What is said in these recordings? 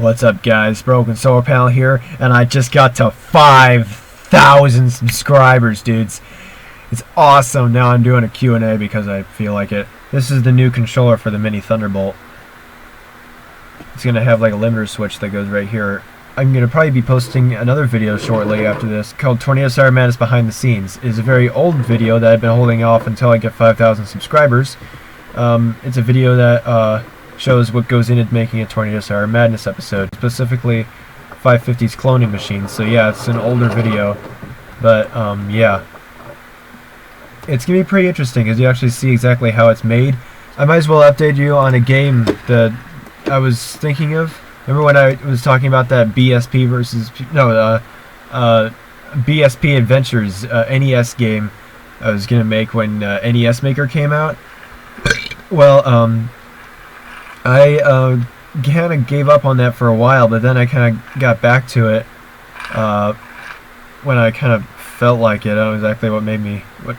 What's up, guys? Broken Solar Panel here, and I just got to 5,000 subscribers, dudes. It's awesome. Now I'm doing a Q&A because I feel like it. This is the new controller for the Mini Thunderbolt. It's going to have like a limiter switch that goes right here. I'm going to probably be posting another video shortly after this called Tornado Siren Madness Behind the Scenes. It's a very old video that I've been holding off until I get 5,000 subscribers. It's a video that shows what goes into making a Tornado Siren Madness episode, specifically 550's cloning machine. So yeah, it's an older video, but yeah, it's gonna be pretty interesting because you actually see exactly how it's made. I might as well update you on a game that I was thinking of. Remember when I was talking about that BSP versus BSP Adventures NES game I was gonna make when NES Maker came out? Well, I kind of gave up on that for a while, but then I kind of got back to it when I kind of felt like it. I don't exactly what made me I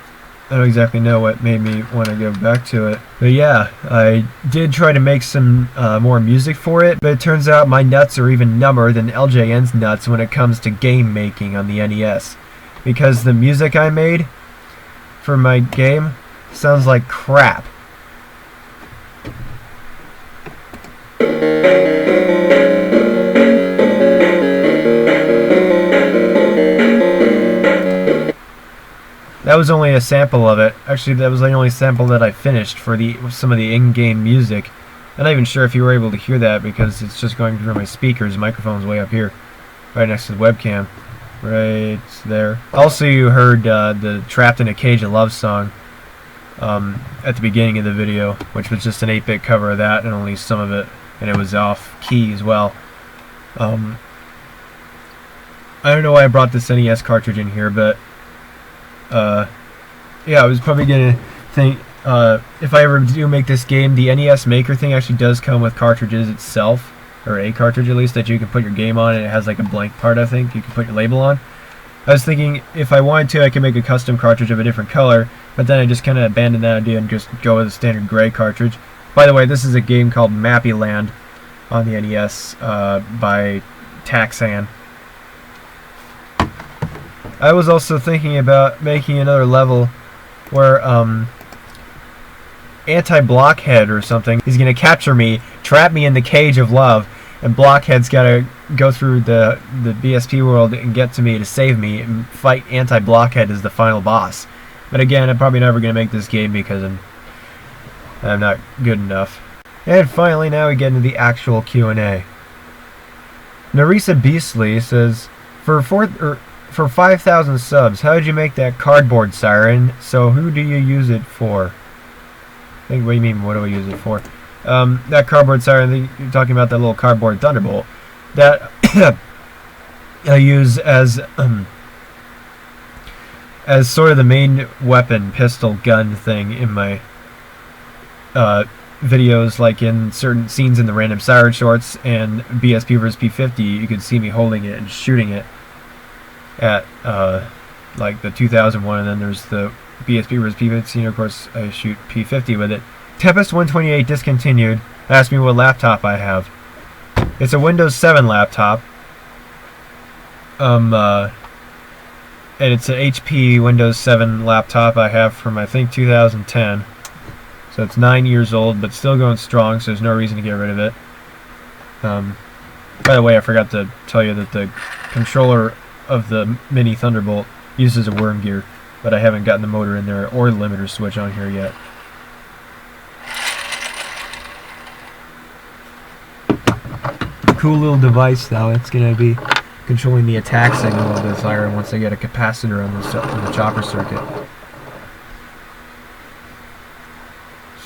don't exactly know what made me want to go back to it. But yeah, I did try to make some more music for it, but it turns out my nuts are even number than LJN's nuts when it comes to game making on the NES, because the music I made for my game sounds like crap. That was only a sample of it. Actually, that was the only sample that I finished for some of the in-game music. I'm not even sure if you were able to hear that because it's just going through my speakers. The microphone's way up here, right next to the webcam, right there. Also, you heard the "Trapped in a Cage of Love" song at the beginning of the video, which was just an 8-bit cover of that, and only some of it, and it was off key as well. I don't know why I brought this NES cartridge in here, but yeah, I was probably gonna think if I ever do make this game, the NES Maker thing actually does come with cartridges itself, or a cartridge at least, that you can put your game on, and it has like a blank part, I think you can put your label on. I was thinking if I wanted to, I could make a custom cartridge of a different color, but then I just kind of abandoned that idea and just go with a standard gray cartridge. By the way, this is a game called Mappy Land on the NES by Taxan. I was also thinking about making another level where Anti-Blockhead or something is going to capture me, trap me in the cage of love, and Blockhead's got to go through the BSP world and get to me to save me and fight Anti-Blockhead as the final boss. But again, I'm probably never going to make this game because I'm not good enough. And finally, now we get into the actual Q&A. Narisa Beastly says, for 5,000 subs, how did you make that cardboard siren? So who do you use it for? I think, what do you mean, what do I use it for? That cardboard siren, I think you're talking about that little cardboard thunderbolt. That I use as sort of the main weapon, pistol, gun thing in my videos, like in certain scenes in the Random Siren Shorts and BSP vs P50, you could see me holding it and shooting it at like the 2001, and then there's the BSP vs P50, of course I shoot P50 with it. Tempest 128 discontinued asked me what laptop I have. It's a Windows 7 laptop, and it's an HP Windows 7 laptop I have from, I think, 2010, so it's 9 years old but still going strong, so there's no reason to get rid of it. By the way, I forgot to tell you that the controller of the Mini Thunderbolt uses a worm gear, but I haven't gotten the motor in there or the limiter switch on here yet. Cool little device though. It's gonna be controlling the attack signal of the siren once I get a capacitor on the chopper circuit.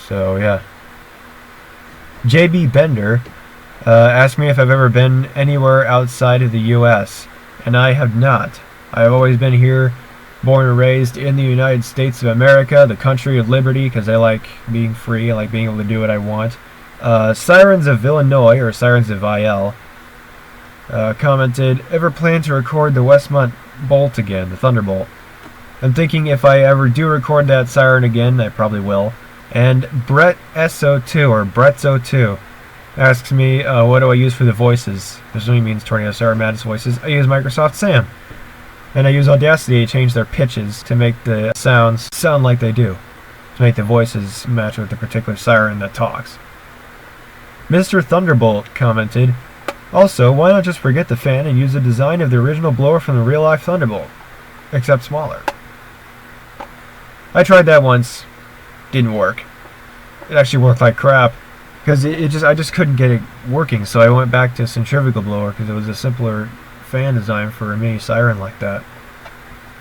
So yeah. JB Bender asked me if I've ever been anywhere outside of the US. And I have not. I have always been here, born and raised in the United States of America, the country of liberty, because I like being free, I like being able to do what I want. Sirens of Illinois, or Sirens of IL, commented, ever plan to record the Westmont Bolt again, the Thunderbolt? I'm thinking if I ever do record that siren again, I probably will. And Brett SO2, or Brett's02, asks me, what do I use for the voices? Presumably means Tornado Sarah Madness voices. I use Microsoft Sam. And I use Audacity to change their pitches to make the sounds sound like they do. To make the voices match with the particular siren that talks. Mr. Thunderbolt commented, also, why not just forget the fan and use the design of the original blower from the real-life Thunderbolt? Except smaller. I tried that once. Didn't work. It actually worked like crap. Because I just couldn't get it working, so I went back to centrifugal blower because it was a simpler fan design for a mini siren like that.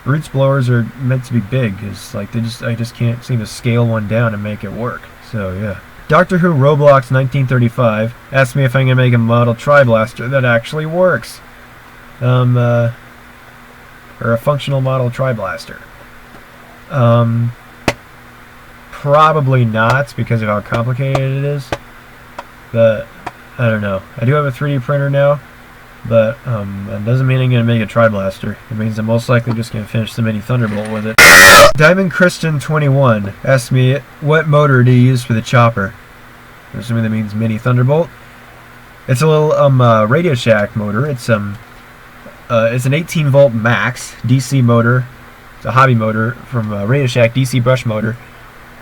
Roots blowers are meant to be big. It's like I just can't seem to scale one down and make it work. So yeah. Doctor Who Roblox 1935 asked me if I'm gonna make a model tri-blaster that actually works. Or a functional model tri-blaster. Probably not because of how complicated it is. But I don't know. I do have a 3D printer now, but that doesn't mean I'm gonna make a tri-blaster. It means I'm most likely just gonna finish the mini Thunderbolt with it. Diamond Christian 21 asked me, what motor do you use for the chopper? I'm assuming that means mini Thunderbolt. It's a little Radio Shack motor. It's an 18 volt max DC motor. It's a hobby motor from Radio Shack, DC brush motor.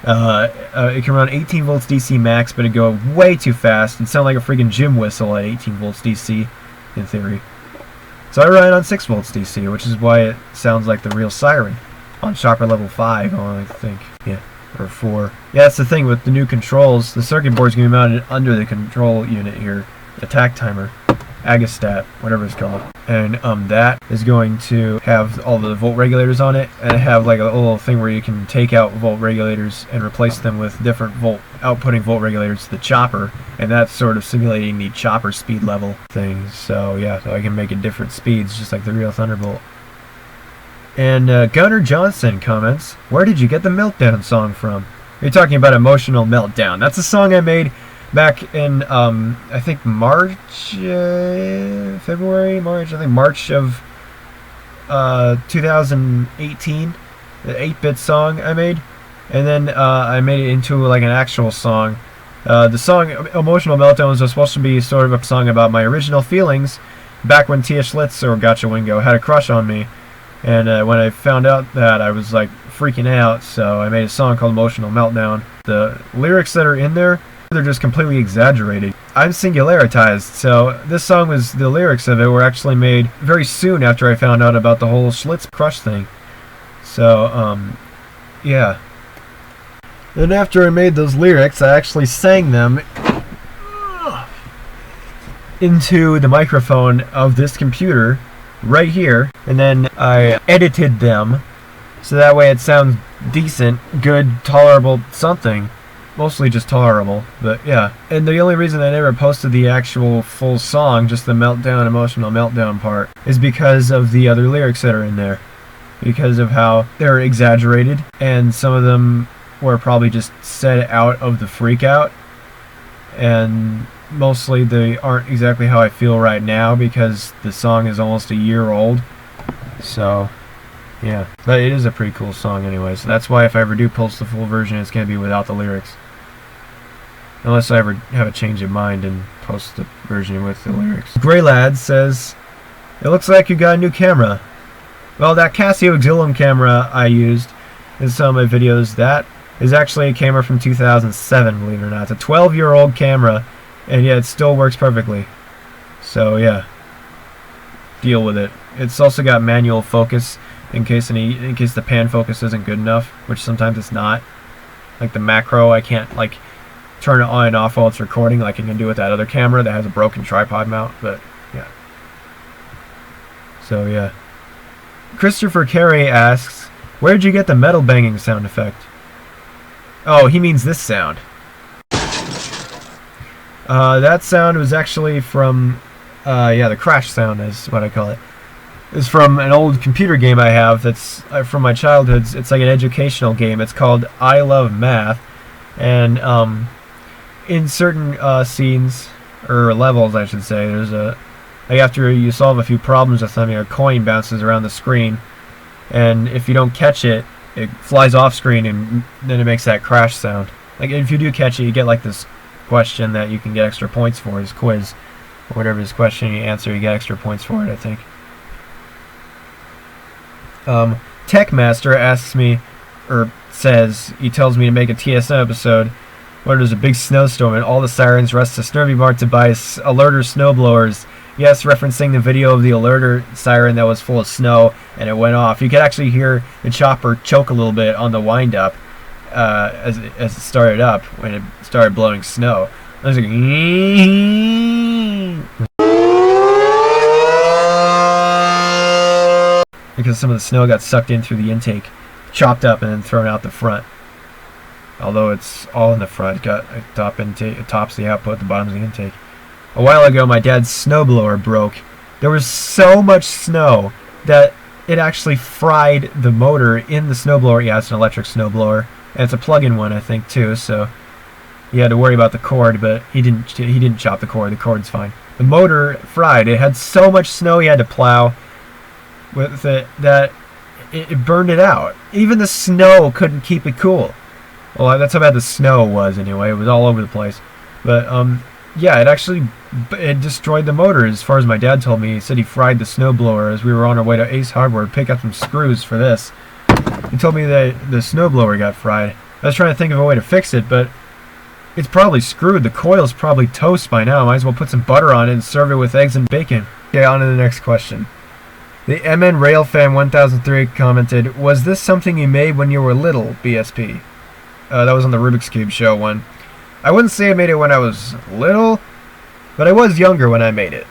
It can run 18 volts DC max, but it go way too fast and sound like a freaking gym whistle at 18 volts DC, in theory. So I run it on 6 volts DC, which is why it sounds like the real siren. On chopper level 5, I think. Yeah, or 4. Yeah, that's the thing with the new controls. The circuit board's going to be mounted under the control unit here. The attack timer. Agastat, whatever it's called. And that is going to have all the volt regulators on it, and have like a little thing where you can take out volt regulators and replace them with different outputting volt regulators to the chopper, and that's sort of simulating the chopper speed level thing. So yeah, so I can make it different speeds just like the real Thunderbolt. And Gunnar Johnson comments, where did you get the Meltdown song from? You're talking about Emotional Meltdown. That's a song I made back in, I think March of 2018. The 8-bit song I made. And then I made it into like an actual song. The song Emotional Meltdown was supposed to be sort of a song about my original feelings back when Tia Schlitz or Gotcha Wingo had a crush on me. And when I found out that, I was like freaking out, so I made a song called Emotional Meltdown. The lyrics that are in there, they're just completely exaggerated. I'm singularitized, so the lyrics of it were actually made very soon after I found out about the whole Schlitz crush thing. So, yeah. Then after I made those lyrics, I actually sang them into the microphone of this computer right here, and then I edited them so that way it sounds decent, good, tolerable, something. Mostly just tolerable, but yeah. And the only reason I never posted the actual full song, just the Meltdown, Emotional Meltdown part, is because of the other lyrics that are in there. Because of how they're exaggerated, and some of them were probably just said out of the freak out, and mostly they aren't exactly how I feel right now because the song is almost a year old. So yeah, but it is a pretty cool song anyway, so that's why if I ever do post the full version, it's going to be without the lyrics. Unless I ever have a change of mind and post the version with the lyrics. Grey Lad says, it looks like you got a new camera. Well, that Casio Xylem camera I used in some of my videos, that is actually a camera from 2007, believe it or not. It's a 12-year-old camera, and yeah, it still works perfectly. So yeah, deal with it. It's also got manual focus in case the pan focus isn't good enough, which sometimes it's not. Like the macro, I can't like turn it on and off while it's recording like I can do with that other camera that has a broken tripod mount. But yeah. So yeah. Christopher Carey asks, where'd you get the metal banging sound effect? Oh, he means this sound. That sound was actually from, the crash sound is what I call it. It's from an old computer game I have that's from my childhood. It's like an educational game. It's called I Love Math. And in certain scenes, or levels I should say, there's after you solve a few problems with something, a coin bounces around the screen. And if you don't catch it, it flies off screen and then it makes that crash sound. Like if you do catch it, you get like this question that you can get extra points for, his quiz. Or whatever his question you answer, you get extra points for it, I think. Techmaster asks me, or says, he tells me to make a TSM episode where there's a big snowstorm and all the sirens rush to Snurvy Mart to buy alerter snowblowers. Yes, referencing the video of the alerter siren that was full of snow and it went off. You could actually hear the chopper choke a little bit on the wind-up as it started up when it started blowing snow. I was like, because some of the snow got sucked in through the intake, chopped up, and then thrown out the front. Although it's all in the front, got a top's the output, the bottom's the intake. A while ago, my dad's snowblower broke. There was so much snow that it actually fried the motor in the snowblower. Yeah, it's an electric snowblower, and it's a plug-in one, I think, too. So he had to worry about the cord, but he didn't chop the cord. The cord's fine. The motor fried. It had so much snow he had to plow with it that it burned it out. Even the snow couldn't keep it cool. Well, that's how bad the snow was anyway. It was all over the place. But yeah, it destroyed the motor. As far as my dad told me, he said he fried the snowblower as we were on our way to Ace Hardware to pick up some screws for this. He told me that the snowblower got fried. I was trying to think of a way to fix it, but it's probably screwed. The coil's probably toast by now. Might as well put some butter on it and serve it with eggs and bacon. Okay, on to the next question. The MN Railfan 1003 commented, "Was this something you made when you were little, BSP?" That was on the Rubik's Cube show one. I wouldn't say I made it when I was little, but I was younger when I made it.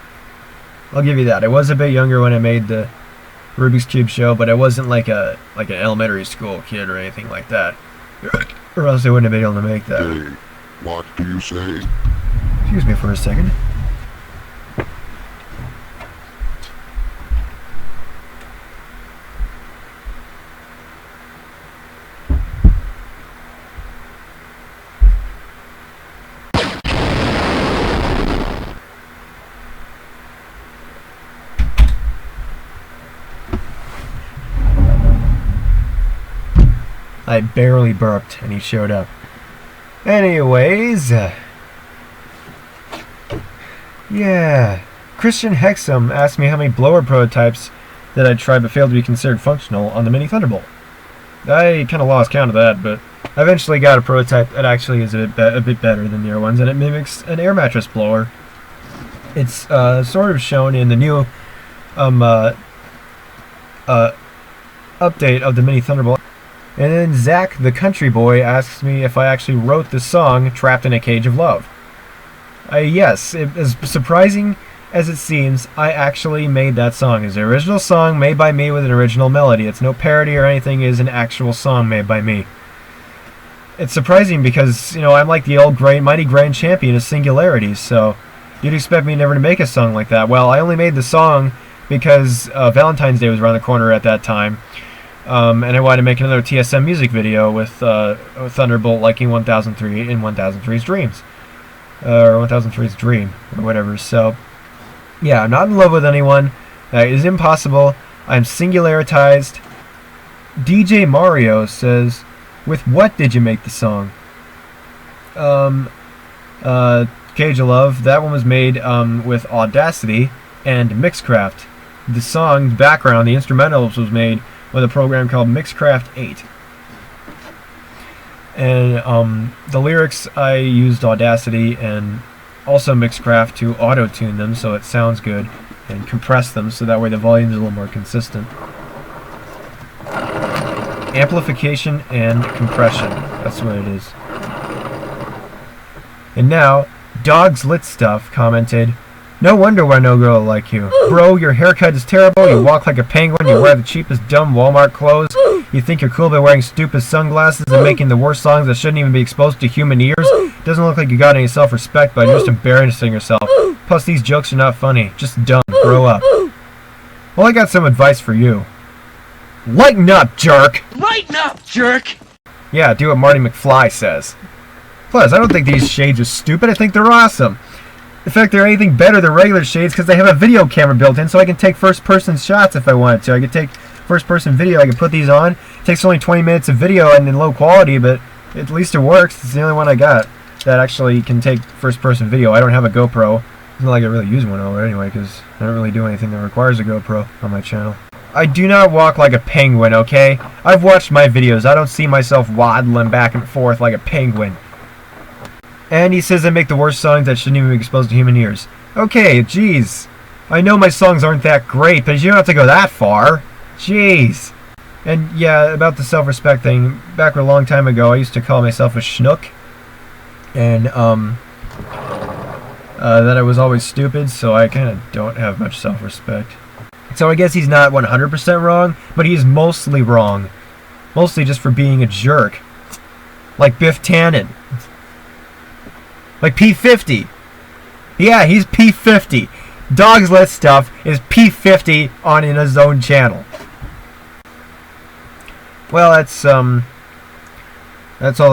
I'll give you that. I was a bit younger when I made the Rubik's Cube show, but I wasn't like an elementary school kid or anything like that. Or else I wouldn't have been able to make that. Hey, what do you say? Excuse me for a second. I barely burped and he showed up. Anyways, yeah. Christian Hexum asked me how many blower prototypes that I tried but failed to be considered functional on the Mini Thunderbolt. I kind of lost count of that, but I eventually got a prototype that actually is a bit better than the other ones, and it mimics an air mattress blower. It's sort of shown in the new update of the Mini Thunderbolt. And then Zach, the country boy, asks me if I actually wrote the song Trapped in a Cage of Love. Yes, as surprising as it seems, I actually made that song. It's an original song made by me with an original melody. It's no parody or anything. It is an actual song made by me. It's surprising because, you know, I'm like the old mighty grand champion of singularities, so you'd expect me never to make a song like that. Well, I only made the song because Valentine's Day was around the corner at that time. And I wanted to make another TSM music video with Thunderbolt liking 1003 in 1003's Dreams. Or 1003's Dream, or whatever. So, yeah, I'm not in love with anyone. That is impossible. I'm singularitized. DJ Mario says, with what did you make the song? Cage of Love. That one was made with Audacity and Mixcraft. The song background, the instrumentals, was made with a program called Mixcraft 8. And the lyrics, I used Audacity and also Mixcraft to auto-tune them so it sounds good, and compress them so that way the volume is a little more consistent. Amplification and compression, that's what it is. And now, Dogs Lit Stuff commented, "No wonder why no girl will like you. Bro, your haircut is terrible, you walk like a penguin, you wear the cheapest dumb Walmart clothes, you think you're cool by wearing stupid sunglasses and making the worst songs that shouldn't even be exposed to human ears. Doesn't look like you got any self-respect, but you're just embarrassing yourself. Plus, these jokes are not funny. Just dumb. Grow up." Well, I got some advice for you. Lighten up, jerk! Lighten up, jerk! Yeah, do what Marty McFly says. Plus, I don't think these shades are stupid, I think they're awesome. In fact, they're anything better than regular shades because they have a video camera built in, so I can take first-person shots if I wanted to. I could take first-person video. I can put these on. It takes only 20 minutes of video and in low quality, but at least it works. It's the only one I got. that actually can take first-person video. I don't have a GoPro. It's not like I really use one over anyway, because I don't really do anything that requires a GoPro on my channel. I do not walk like a penguin, okay? I've watched my videos. I don't see myself waddling back and forth like a penguin. And he says I make the worst songs that shouldn't even be exposed to human ears. Okay, jeez. I know my songs aren't that great, but you don't have to go that far. Jeez. And yeah, about the self-respect thing, back a long time ago, I used to call myself a schnook. And, that I was always stupid, so I kind of don't have much self-respect. So I guess he's not 100% wrong, but he's mostly wrong. Mostly just for being a jerk. Like Biff Tannen. Like P50. Yeah, he's P50. Dogs Let Stuff is P50 on in his own channel. Well, that's all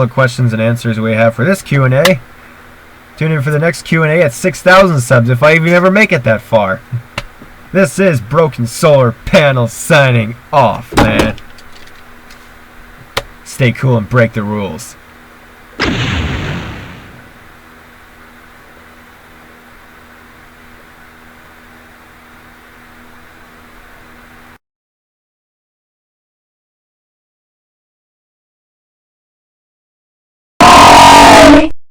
the questions and answers we have for this Q&A. Tune in for the next Q&A at 6,000 subs if I even ever make it that far. This is Broken Solar Panel signing off, man. Stay cool and break the rules.